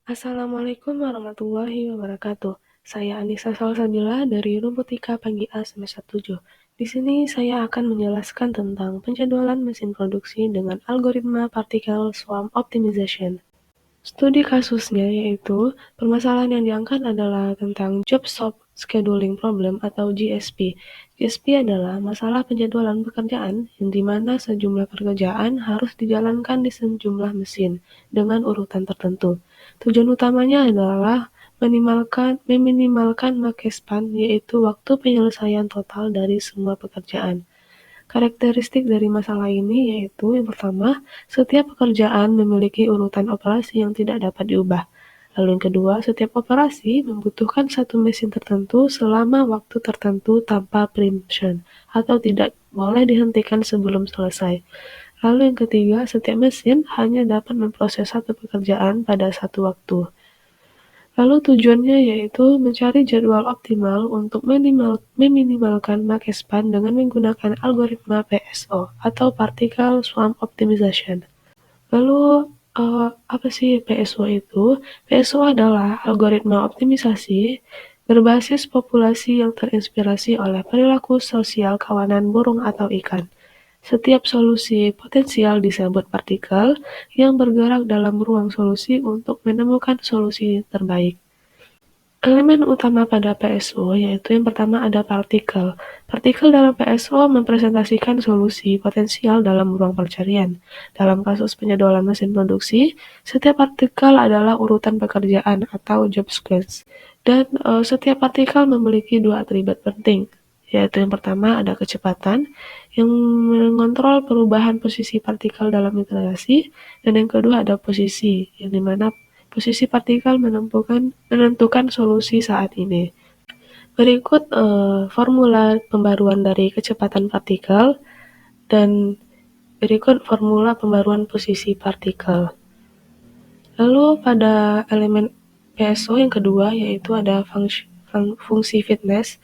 Assalamualaikum warahmatullahi wabarakatuh. Saya Anissa Salsabila dari Robotika Pagi A semester 7. Di sini saya akan menjelaskan tentang penjadwalan mesin produksi dengan algoritma particle swarm optimization. Studi kasusnya yaitu permasalahan yang diangkat adalah tentang Job Shop Scheduling Problem atau GSP. GSP adalah masalah penjadwalan pekerjaan yang dimana sejumlah pekerjaan harus dijalankan di sejumlah mesin dengan urutan tertentu. Tujuan utamanya adalah meminimalkan make span, yaitu waktu penyelesaian total dari semua pekerjaan. Karakteristik dari masalah ini yaitu yang pertama, setiap pekerjaan memiliki urutan operasi yang tidak dapat diubah. Lalu yang kedua, setiap operasi membutuhkan satu mesin tertentu selama waktu tertentu tanpa preemption atau tidak boleh dihentikan sebelum selesai. Lalu yang ketiga, setiap mesin hanya dapat memproses satu pekerjaan pada satu waktu. Lalu tujuannya yaitu mencari jadwal optimal untuk meminimalkan make span dengan menggunakan algoritma PSO atau Particle Swarm Optimization. Lalu apa sih PSO itu? PSO adalah algoritma optimisasi berbasis populasi yang terinspirasi oleh perilaku sosial kawanan burung atau ikan. Setiap solusi potensial disebut partikel yang bergerak dalam ruang solusi untuk menemukan solusi terbaik. Elemen utama pada PSO yaitu yang pertama ada partikel. Partikel dalam PSO mempresentasikan solusi potensial dalam ruang pencarian. Dalam kasus penjadwalan mesin produksi, setiap partikel adalah urutan pekerjaan atau job squads. Dan setiap partikel memiliki dua atribut penting, yaitu yang pertama ada kecepatan yang mengontrol perubahan posisi partikel dalam iterasi, dan yang kedua ada posisi, yang dimana posisi partikel menentukan solusi saat ini. Berikut formula pembaruan dari kecepatan partikel dan berikut formula pembaruan posisi partikel. Lalu pada elemen PSO yang kedua yaitu ada fungsi fitness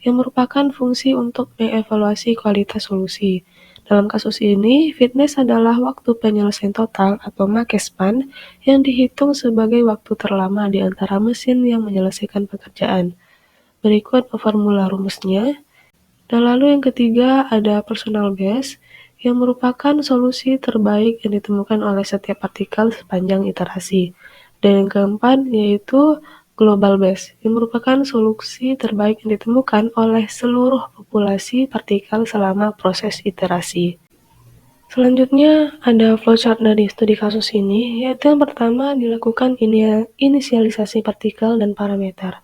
yang merupakan fungsi untuk mengevaluasi kualitas solusi. Dalam kasus ini, fitness adalah waktu penyelesaian total atau make span yang dihitung sebagai waktu terlama di antara mesin yang menyelesaikan pekerjaan. Berikut formula rumusnya. Dan lalu yang ketiga ada personal best yang merupakan solusi terbaik yang ditemukan oleh setiap partikel sepanjang iterasi. Dan yang keempat yaitu global best yang merupakan solusi terbaik yang ditemukan oleh seluruh populasi partikel selama proses iterasi. Selanjutnya ada flowchart dari studi kasus ini, yaitu yang pertama dilakukan inisialisasi partikel dan parameter.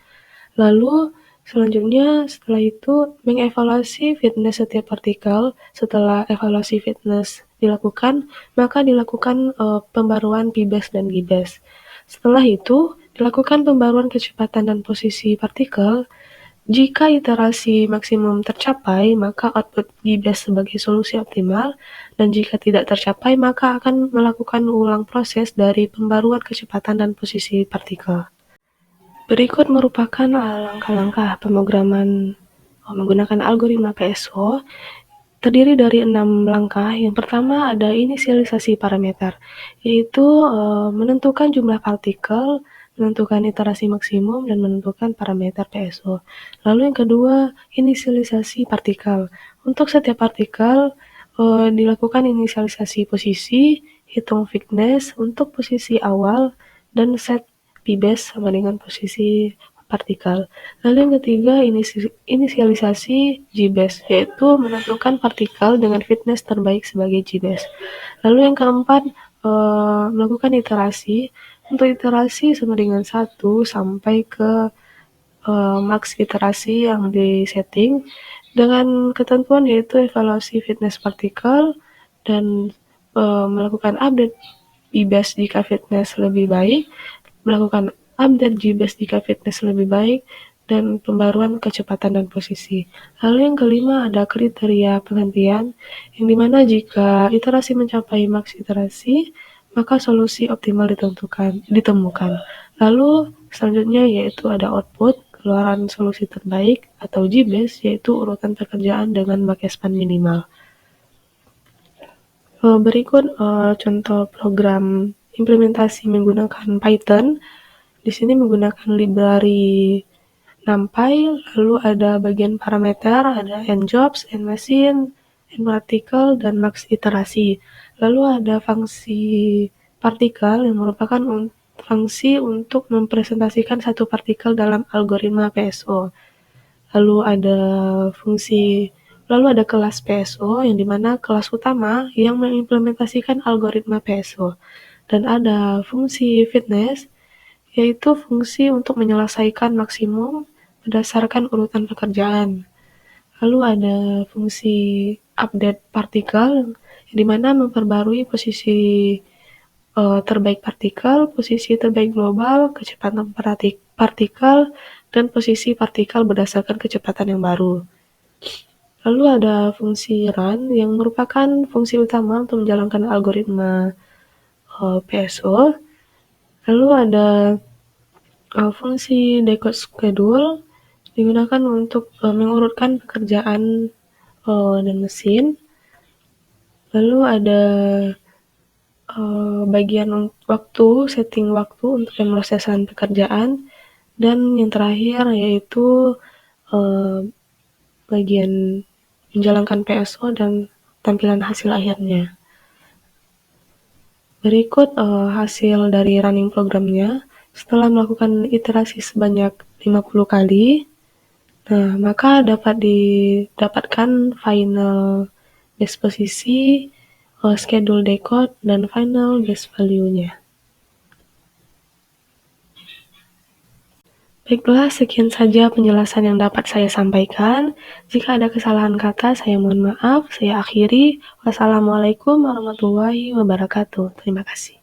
Lalu selanjutnya setelah itu mengevaluasi fitness setiap partikel. Setelah evaluasi fitness dilakukan, maka dilakukan pembaruan P-best dan G-best. Setelah itu dilakukan pembaruan kecepatan dan posisi partikel. Jika iterasi maksimum tercapai, maka output G-best sebagai solusi optimal, dan jika tidak tercapai, maka akan melakukan ulang proses dari pembaruan kecepatan dan posisi partikel. Berikut merupakan langkah-langkah pemrograman menggunakan algoritma PSO, terdiri dari 6 langkah. Yang pertama ada inisialisasi parameter, yaitu menentukan jumlah partikel, menentukan iterasi maksimum, dan menentukan parameter PSO. Lalu yang kedua, inisialisasi partikel. Untuk setiap partikel dilakukan inisialisasi posisi, hitung fitness untuk posisi awal, dan set P-best sama dengan posisi partikel. Lalu yang ketiga, inisialisasi G-best, yaitu menentukan partikel dengan fitness terbaik sebagai G-best. Lalu yang keempat, melakukan iterasi. Untuk iterasi sama dengan 1 sampai ke maks iterasi yang disetting dengan ketentuan yaitu evaluasi fitness partikel dan melakukan update P-best jika fitness lebih baik, melakukan update G-best jika fitness lebih baik, dan pembaruan kecepatan dan posisi. Lalu yang kelima ada kriteria penghentian, yang dimana jika iterasi mencapai maks iterasi, maka solusi optimal ditemukan. Lalu selanjutnya yaitu ada output, keluaran solusi terbaik atau G-best, yaitu urutan pekerjaan dengan make span minimal. Berikut contoh program implementasi menggunakan Python. Di sini menggunakan library NumPy, lalu ada bagian parameter, ada nJobs, nMachine, nParticle, dan max iterasi. Lalu ada fungsi partikel yang merupakan fungsi untuk mempresentasikan satu partikel dalam algoritma PSO. Lalu ada kelas PSO yang dimana kelas utama yang mengimplementasikan algoritma PSO. Dan ada fungsi fitness, yaitu fungsi untuk menyelesaikan maksimum berdasarkan urutan pekerjaan. Lalu ada fungsi update partikel, yang dimana memperbarui posisi terbaik partikel, posisi terbaik global, kecepatan partikel, dan posisi partikel berdasarkan kecepatan yang baru. Lalu ada fungsi run yang merupakan fungsi utama untuk menjalankan algoritma PSO. Lalu ada fungsi decode schedule digunakan untuk mengurutkan pekerjaan dan mesin. Lalu ada bagian waktu, setting waktu untuk pemrosesan pekerjaan, dan yang terakhir yaitu bagian menjalankan PSO dan tampilan hasil akhirnya. Berikut hasil dari running programnya setelah melakukan iterasi sebanyak 50 kali. Nah, maka dapat didapatkan final base posisi, schedule decode, dan final base value-nya. Baiklah, sekian saja penjelasan yang dapat saya sampaikan. Jika ada kesalahan kata, saya mohon maaf. Saya akhiri. Wassalamualaikum warahmatullahi wabarakatuh. Terima kasih.